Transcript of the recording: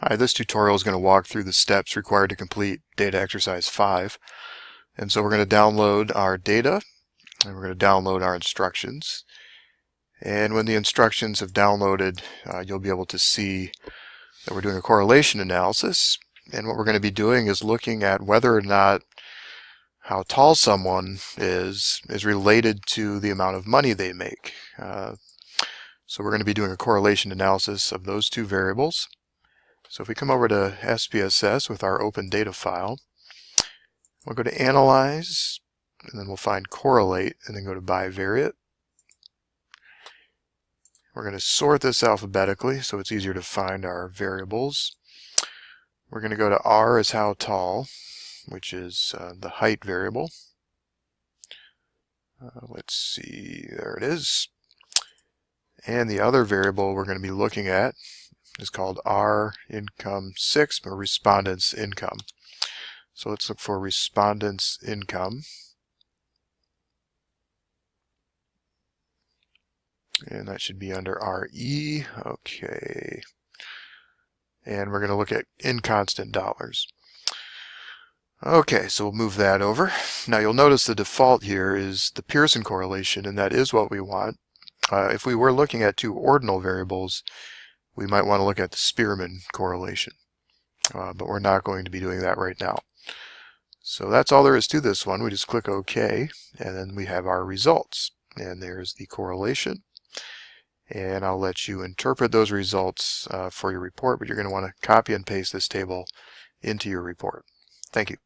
Hi, this tutorial is going to walk through the steps required to complete data exercise 5. And so we're going to download our data, and we're going to download our instructions. And when the instructions have downloaded, you'll be able to see that we're doing a correlation analysis. And what we're going to be doing is looking at whether or not how tall someone is related to the amount of money they make. So we're going to be doing a correlation analysis of those two variables. So if we come over to SPSS with our open data file, we'll go to Analyze, and then we'll find Correlate, and then go to Bivariate. We're going to sort this alphabetically so it's easier to find our variables. We're going to go to R as how tall, which is the height variable. Let's see, there it is. And the other variable we're going to be looking at is called R income 6, or respondent's income. So let's look for respondent's income. And that should be under RE. Okay. And we're going to look at in constant dollars. Okay, so we'll move that over. Now you'll notice the default here is the Pearson correlation, and that is what we want. If we were looking at two ordinal variables, we might want to look at the Spearman correlation, but we're not going to be doing that right now. So that's all there is to this one. We just click OK, and then we have our results. And there's the correlation. And I'll let you interpret those results for your report, but you're going to want to copy and paste this table into your report. Thank you.